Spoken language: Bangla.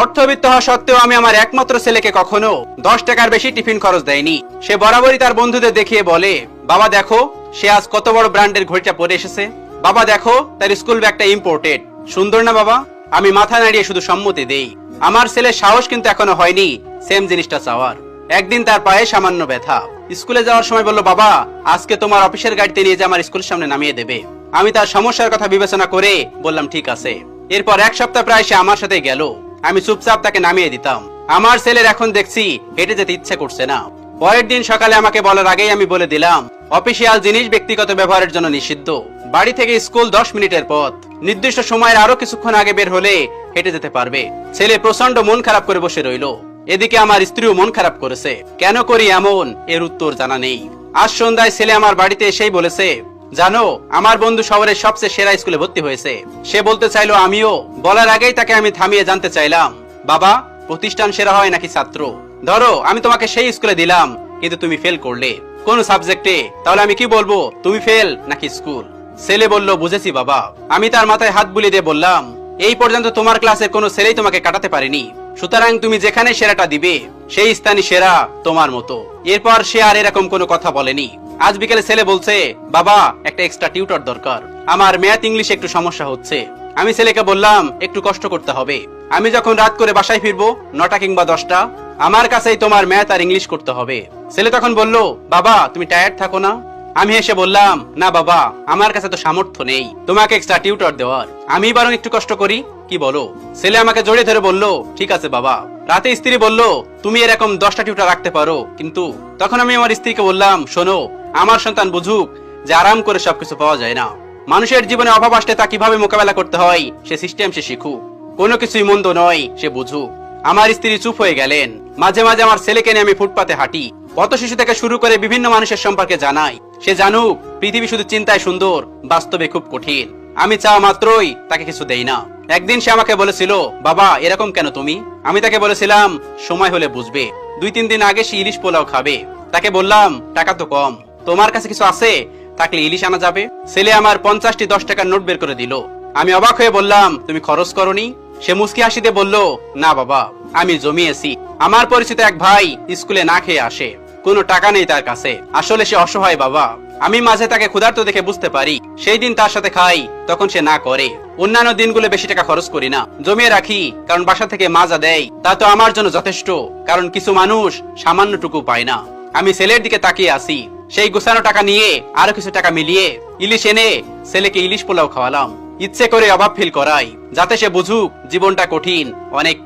অর্থবিত্ত হওয়া সত্ত্বেও আমি আমার একমাত্র ছেলেকে কখনো 10 টাকার বেশি টিফিন খরচ দেয়নি। সে বরাবরই তার বন্ধুদের দেখিয়ে বলে, বাবা দেখো সে আজ কত বড় ব্র্যান্ডের ঘড়িটা পরে এসেছে, বাবা দেখো তার স্কুল ব্যাগটা ইম্পোর্টেড, সুন্দর না বাবা? আমি মাথা নাড়িয়ে শুধু সম্মতি দেই। আমার ছেলের সাহস কিন্তু এখনো হয়নি সেম জিনিসটা চাওয়ার। একদিন তার পায়ে সামান্য ব্যথা, স্কুলে যাওয়ার সময় বলল, বাবা আজকে তোমার অফিসের গাড়িতে নিয়ে যে আমার স্কুলের সামনে নামিয়ে দেবে। আমি তার সমস্যার কথা বিবেচনা করে বললাম ঠিক আছে। এরপর এক সপ্তাহ প্রায় সে আমার সাথে গেল। আমি চুপচাপ তাকে নামিয়ে দিতাম। আমার ছেলের এখন দেখছি হেঁটে যেতে ইচ্ছে করছে না। পরের দিন সকালে আমাকে বলার আগেই আমি বলে দিলাম, অফিসিয়াল জিনিস ব্যক্তিগত ব্যবহারের জন্য নিষিদ্ধ। বাড়ি থেকে স্কুল 10 মিনিটের পথ, নির্দিষ্ট সময়ের আরো কিছুক্ষণ আগে বের হলে হেঁটে যেতে পারবে। ছেলে প্রচন্ড মন খারাপ করে বসে রইল। এদিকে আমার স্ত্রীও মন খারাপ করেছে। কেন করি এমন এর উত্তর জানা নেই। আজ সন্ধ্যায় ছেলে আমার বাড়িতে এসেই বলেছে, জানো আমার বন্ধু শহরের সবচেয়ে সেরা স্কুলে ভর্তি হয়েছে। সে বলতে চাইলো আমিও। বলার আগেই তাকে আমি থামিয়ে জানতে চাইলাম, বাবা প্রতিষ্ঠান সেরা হয় নাকি ছাত্র? ধরো আমি তোমাকে সেই স্কুলে দিলাম কিন্তু তুমি ফেল করলে কোন সাবজেক্টে, তাহলে আমি কি বলবো, তুমি ফেল নাকি স্কুল? ছেলে বলল, বুঝেছি বাবা। আমি তার মাথায় হাত বুলিয়ে দিয়ে বললাম, এই পর্যন্ত তোমার ক্লাসের কোনো ছেলেই তোমাকে কাটাতে পারেনি, সুতরাং তুমি যেখানে সেরাটা দিবে সেই স্থানই সেরা তোমার মতো। এরপর সে আর এরকম কোনো কথা বলেনি। আজ বিকেলে ছেলে বলছে, বাবা একটা এক্সট্রা টিউটর দরকার, আমার ম্যাথ ইংলিশে একটু সমস্যা হচ্ছে। আমি ছেলেকে বললাম, একটু কষ্ট করতে হবে। আমি যখন রাত করে বাসায় ফিরবো 9টা কিংবা 10টা, আমার কাছেই তোমার ম্যাথ আর ইংলিশ করতে হবে। ছেলে তখন বলল, বাবা তুমি টায়ার্ড থাকো না? আমি হেসে বললাম, না বাবা আমার কাছে তো সামর্থ্য নেই তোমাকে এক্সট্রা টিউটর দেওয়ার, আমি বরং একটু কষ্ট করি, কি বলো? ছেলে আমাকে জড়িয়ে ধরে বলল, ঠিক আছে বাবা। রাতে স্ত্রী বলল, তুমি এরকম 10টা টিউটর রাখতে পারো কিন্তু। তখন আমি আমার স্ত্রীকে বললাম, শোনো আমার সন্তান বুঝুক যে আরাম করে সবকিছু পাওয়া যায় না। মানুষের জীবনে অভাব আসলে তা কিভাবে মোকাবেলা করতে হয় সে সিস্টেম সে শিখুক, কোনো কিছুই মন্দ নয় সে বুঝুক। আমার স্ত্রী চুপ হয়ে গেলেন। মাঝে মাঝে আমার ছেলেকে নিয়ে আমি ফুটপাতে হাঁটি, পথ শিশু থেকে শুরু করে বিভিন্ন মানুষের সম্পর্কে জানাই। সে জানুক পৃথিবী শুধু চিন্তায় সুন্দর, বাস্তবে খুব কঠিন। আমি চাওয়া মাত্রই তাকে কিছু দেই না। একদিন সে আমাকে বলেছিল, বাবা এরকম কেন তুমি? আমি তাকে বলেছিলাম, সময় হলে বুঝবে। 2-3 দিন আগে সে ইলিশ পোলাও খাবে। তাকে বললাম, টাকা তো কম, তোমার কাছে কিছু আছে? থাকলে ইলিশ আনা যাবে। ছেলে আমার 50টি 10 টাকার নোট বের করে দিল। আমি অবাক হয়ে বললাম, তুমি খরচ করনি? সে মুস্কি হাসিতে বলল, না বাবা আমি জমিয়েছি। আমার পরিচিত এক ভাই স্কুলে না খেয়ে আসে, কোনো টাকা নেই তার কাছে। আসলে সে অসহায় বাবা। আমি মাঝে তাকে ক্ষুধার্ত দেখে বুঝতে পারি, সেই দিন তার সাথে খাই, তখন সে না করে। অন্যান্য দিনগুলো বেশি টাকা খরচ করি না, জমিয়ে রাখি, কারণ বাসা থেকে মাজা দেয়, তা তো আমার জন্য যথেষ্ট। কারণ কিছু মানুষ সামান্যটুকু পায় না। আমি ছেলের দিকে তাকিয়ে আসি। সেই গোছানো টাকা নিয়ে আরো কিছু টাকা মিলিয়ে ইলিশ এনে ছেলেকে ইলিশ পোলাও খাওয়ালাম, ইচ্ছে করে অভাব ফিল করাই, যাতে সে বুঝুক জীবনটা কঠিন, অনেক।